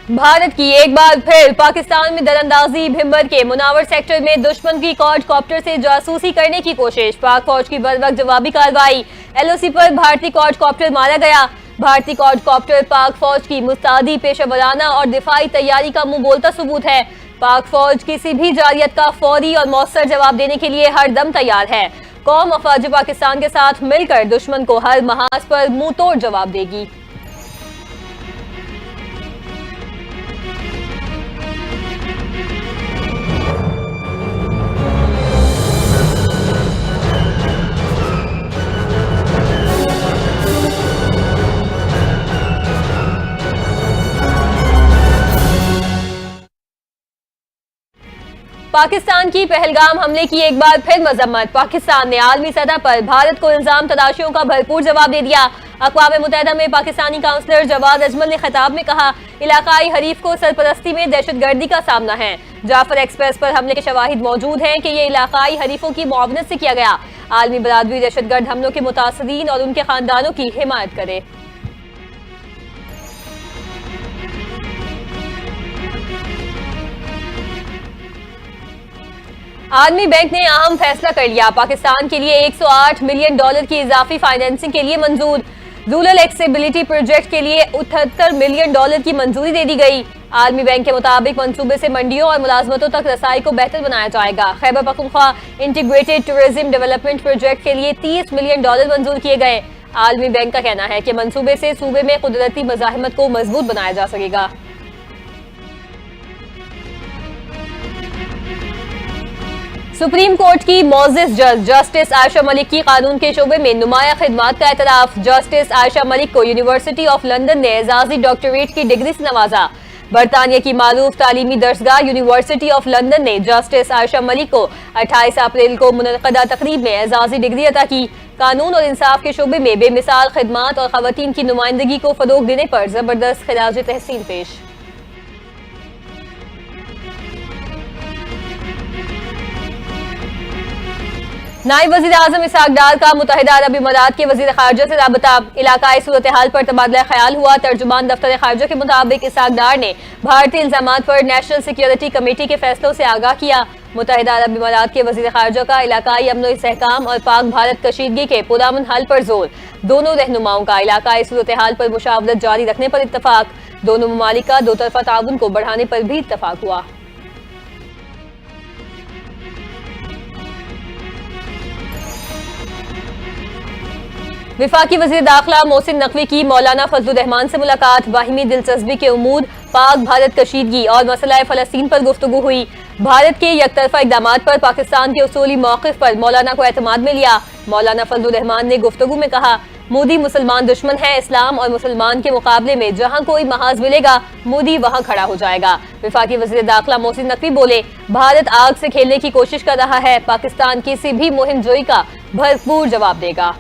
भारत की एक बार फिर पाकिस्तान में दरअंदाजी। भिम्बर के मुनावर सेक्टर में दुश्मन की क्वाडकॉप्टर से जासूसी करने की कोशिश। पाक फौज की बरवक्त जवाबी कार्रवाई। एलओसी पर भारतीय क्वाडकॉप्टर मारा गया। भारतीय क्वाडकॉप्टर पाक फौज की मुस्तैदी, पेशेवराना और दिफाई तैयारी का मुंह बोलता सबूत है। पाक फौज किसी भी जारियत का फौरी और मौसर जवाब देने के लिए हर दम तैयार है। कौम अफवाज पाकिस्तान के साथ मिलकर दुश्मन को हर महाज पर मुंह तोड़ जवाब देगी। पाकिस्तान की पहलगाम हमले की एक बार फिर मजम्मत। पाकिस्तान ने आलमी सतह पर भारत को इल्जाम तलाशियों का भरपूर जवाब दे दिया। अक़वाम मुत्तहिदा में पाकिस्तानी काउंसलर जवाद अजमल ने खिताब में कहा, इलाकाई हरीफ को सरपरस्ती में दहशतगर्दी का सामना है। जाफर एक्सप्रेस पर हमले के शवाहिद मौजूद हैं कि ये इलाकाई हरीफों की मुआवनत से किया गया। आलमी बरादरी दहशतगर्द हमलों के मुतासरीन और उनके खानदानों की हिमायत करे। आलमी बैंक ने अहम फैसला कर लिया। पाकिस्तान के लिए $108 मिलियन की इजाफी फाइनेंसिंग के लिए मंजूर। रूरल एक्सेसिबिलिटी प्रोजेक्ट के लिए $78 मिलियन की मंजूरी दे दी गई। आलमी बैंक के मुताबिक मंसूबे से मंडियों और मुलाजमतों तक रसाई को बेहतर बनाया जाएगा। Khyber Pakhtunkhwa integrated tourism development project के लिए $30 मिलियन मंजूर किए गए। आलमी बैंक का कहना है कि मंसूबे से सूबे में कुदरती मज़ाहिमत को मजबूत बनाया जा सकेगा। सुप्रीम कोर्ट की मोअज़्ज़िज़ जज जस्टिस आयशा मलिक की कानून के शोबे में नुमाया खिदमात का एतराफ। जस्टिस आयशा मलिक को यूनिवर्सिटी ऑफ लंदन ने एजाज़ी डॉक्टरेट की डिग्री से नवाजा। बरतानिया की मारूफ तालीमी दर्सगाह यूनिवर्सिटी ऑफ लंदन ने जस्टिस आयशा मलिक को 28 अप्रैल को मुनक़दा तकरीब में एजाज़ी डिग्री अता की। कानून और इंसाफ के शोबे में बेमिसाल खिदमात और ख़वातीन की नुमाइंदगी को फ़रोग़ देने पर ज़बरदस्त खिराज तहसीन पेश। नायब वज़ीर आज़म इसहाक़ डार का मुत्तहिदा अरब इमारात के वज़ीर ख़ारजा से राबता। इलाकाई सूरत हाल पर तबादला ख्याल हुआ। तर्जुमान दफ्तर ख़ारजा के मुताबिक इसहाक़ डार ने भारतीय इल्ज़ामात पर नेशनल सिक्योरिटी कमेटी के फैसलों से आगाह किया। मुत्तहिदा अरब इमारात के वज़ीर ख़ारजा का इलाकाई अमन इस्तेहकाम और पाक भारत कशीदगी के पुरअमन हल पर जोर। दोनों रहनुमाओं का इलाकाई सूरत हाल पर मुशावरत जारी रखने पर इत्तफ़ाक़। दोनों ममालिक का दो तरफ़ा ताउन को बढ़ाने पर भी इत्तफ़ाक़ हुआ। विफाकी वज़ीर दाखिला मोहसिन नकवी की मौलाना फजलुर रहमान से मुलाकात। बाहिमी दिलचस्पी के उमूर, पाक भारत कशीदगी और मसला फ़लस्तीन पर गुफ्तगू हुई। भारत के यकतरफा इक़दामात पर पाकिस्तान के उसूली मौक़िफ़ पर मौलाना को एतमाद में लिया। मौलाना फजलुर रहमान ने गुफ्तगू में कहा, मोदी मुसलमान दुश्मन है। इस्लाम और मुसलमान के मुकाबले में जहाँ कोई महाज मिलेगा, मोदी वहाँ खड़ा हो जाएगा। विफाकी वज़ीर दाखिला मोहसिन नकवी बोले, भारत आग से खेलने की कोशिश कर रहा है। पाकिस्तान किसी भी मुहिम जोई का भरपूर जवाब देगा।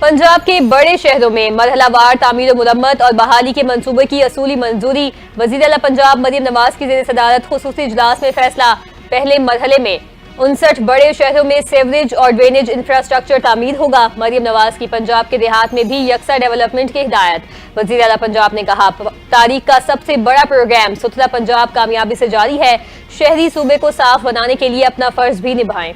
पंजाब के बड़े शहरों में मरहलावार तामीर मुरम्मत और बहाली के मंसूबे की असूली मंजूरी। वज़ीर आला पंजाब मरियम नवाज की ज़ेर सदारत खुसूसी इजलास में फैसला। पहले मरहले में 59 बड़े शहरों में सेवरेज और ड्रेनेज इंफ्रास्ट्रक्चर तामीर होगा। मरियम नवाज की पंजाब के देहात में भी यकसा डेवलपमेंट की हिदायत। वज़ीर आला पंजाब ने कहा, तारीख का सबसे बड़ा प्रोग्राम सुथरा पंजाब कामयाबी से जारी है। शहरी सूबे को साफ बनाने के लिए अपना फर्ज भी निभाएं।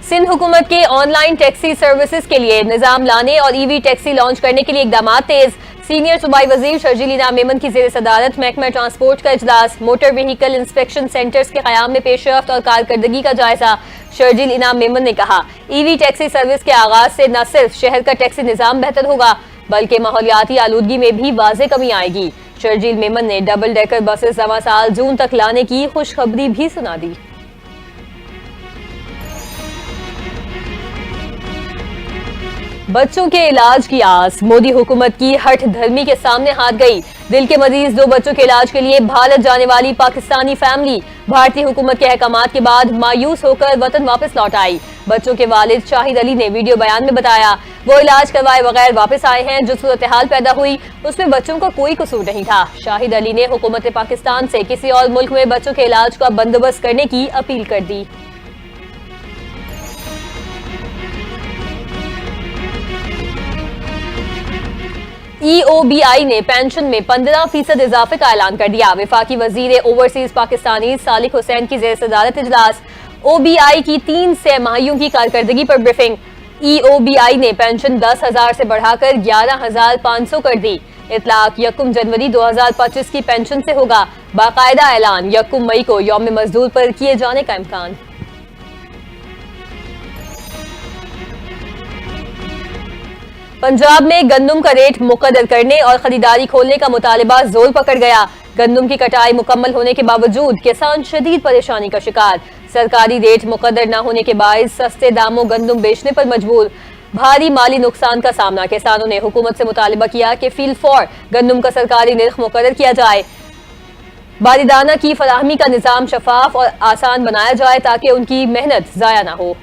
सिंध हुकूमत के ऑनलाइन टैक्सी सर्विसेज के लिए निजाम लाने और ईवी टैक्सी लॉन्च करने के लिए इकदाम तेज। सीनियर सूबाई वजीर शर्जील इनाम मेमन की जेर सदारत महकमा ट्रांसपोर्ट का इजलास। मोटर व्हीकल इंस्पेक्शन सेंटर्स के कयाम में पेशरफ्त और कारकर्दगी का जायजा। शर्जील इनाम मेमन ने कहा, ईवी टैक्सी सर्विस के आगाज से न सिर्फ शहर का टैक्सी निजाम बेहतर होगा, बल्कि माहौलियाती आलूदगी में भी वाज़े कमी आएगी। शर्जील मेमन ने डबल डेकर बसेस रवां साल जून तक लाने की खुशखबरी भी सुना दी। बच्चों के इलाज की आस, मोदी हुकूमत की हठ धर्मी के सामने हाथ गई। दिल के मरीज 2 बच्चों के इलाज के लिए भारत जाने वाली पाकिस्तानी फैमिली भारतीय हुकूमत के अहकामात के बाद मायूस होकर वतन वापस लौट आई। बच्चों के वालिद शाहिद अली ने वीडियो बयान में बताया, वो इलाज करवाए बगैर वापस आए हैं। जो सूरत हाल पैदा हुई उसमें बच्चों का कोई कसूर नहीं था। शाहिद अली ने हुकूमत पाकिस्तान से किसी और मुल्क में बच्चों के इलाज का बंदोबस्त करने की अपील कर दी। EOBI ने पेंशन में 15% इजाफे का ऐलान कर दिया। वफाकी वजीर ओवरसीज पाकिस्तानी सालिक हुसैन की जेर सदारत इजलास। OBI की 3 सहमाहियों की कारकर्दगी पर ब्रीफिंग। EOBI ने पेंशन 10,000 से बढ़ाकर 11,500 कर दी। इतलाक 1 जनवरी 2025 की पेंशन से होगा। बाकायदा ऐलान 1 मई को यौम मजदूर पर किए जाने का इम्कान। पंजाब में गंदम का रेट मुकद्दर करने और खरीदारी खोलने का मुतालिबा जोर पकड़ गया। गंदम की कटाई मुकम्मल होने के बावजूद किसान शदीद परेशानी का शिकार। सरकारी रेट मुकद्दर न होने के बायस सस्ते दामों गंदम बेचने पर मजबूर। भारी माली नुकसान का सामना। किसानों ने हुकूमत से मुतालिबा किया कि फील फॉर गंदम का सरकारी निर्ख मुकद्दर किया जाए। बारिदाना की फराहमी का निजाम शफाफ और आसान बनाया जाए ताकि उनकी मेहनत जाया ना हो।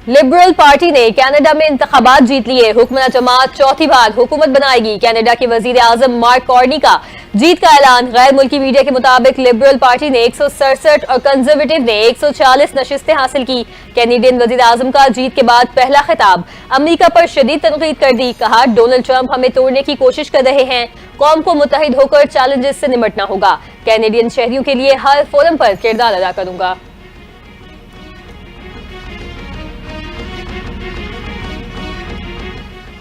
लिबरल पार्टी ने कनाडा में इंतखाबात जीत लिए। हुक्मरान जमात चौथी बार हुकूमत बनाएगी। कनाडा के वजीर आजम मार्क कार्नी का जीत का ऐलान। गैर मुल्की मीडिया के मुताबिक लिबरल पार्टी ने 167 और कंजर्वेटिव ने 140 नशिस्तें हासिल की। कैनेडियन वजीर आजम का जीत के बाद पहला खिताब। अमरीका पर शदीद तनकीद कर दी। कहा, डोनाल्ड ट्रंप हमें तोड़ने की कोशिश कर रहे हैं। कौम को मुत्तहिद होकर चैलेंजेस से निपटना होगा। कैनेडियन शहरियों के लिए हर फोरम पर किरदार अदा करूंगा।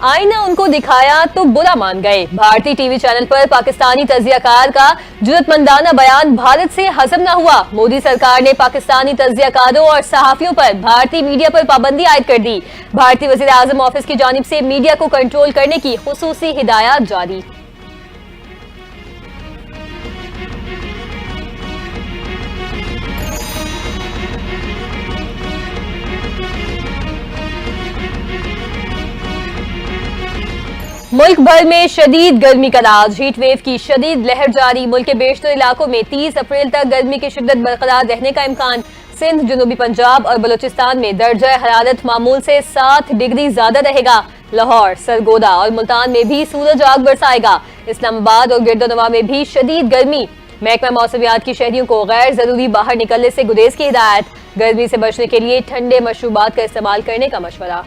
आईना उनको दिखाया तो बुरा मान गए। भारतीय टीवी चैनल पर पाकिस्तानी तज्जियाकार का जुर्रतमंदाना बयान भारत से हजम न हुआ। मोदी सरकार ने पाकिस्तानी तज्जियाकारों और सहाफियों पर भारतीय मीडिया पर पाबंदी आयद कर दी। भारतीय वजीर आजम ऑफिस की जानिब से मीडिया को कंट्रोल करने की खुसूसी हिदायत जारी। मुल्क भर में शदीद गर्मी का राज। हीट वेव की शदीद लहर जारी। मुल्क के बेशतर इलाकों में 30 अप्रैल तक गर्मी की शिद्दत बरकरार रहने का इम्कान। सिंध, जनूबी पंजाब और बलूचिस्तान में दर्जा हरारत मामूल से 7 डिग्री ज्यादा रहेगा। लाहौर, सरगोदा और मुल्तान में भी सूरज आग बरसाएगा। इस्लामाबाद और गिरदोनवा में भी शदीद गर्मी। महकमा मौसमियात की शहरियों को गैर जरूरी बाहर निकलने से गुरेज की हिदायत। गर्मी से बचने के लिए ठंडे मशरूबात का इस्तेमाल करने का मशवरा।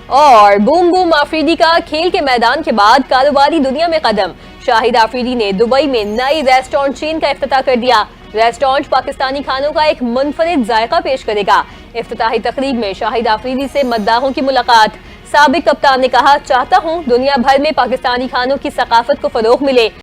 और बूम बूम आफरीदी का खेल के मैदान के बाद कारोबारी दुनिया में कदम। शाहिद आफरीदी ने दुबई में नई रेस्टोरेंट चेन का इफ्तिताह कर दिया। रेस्टोरेंट पाकिस्तानी खानों का एक मुनफरिद जायका पेश करेगा। इफ्तिताही तकरीब में शाहिद आफरीदी से मद्दाहों की मुलाकात। साबिक कप्तान ने कहा, चाहता हूं दुनिया भर में पाकिस्तानी खानों की सकाफत को फरोग मिले।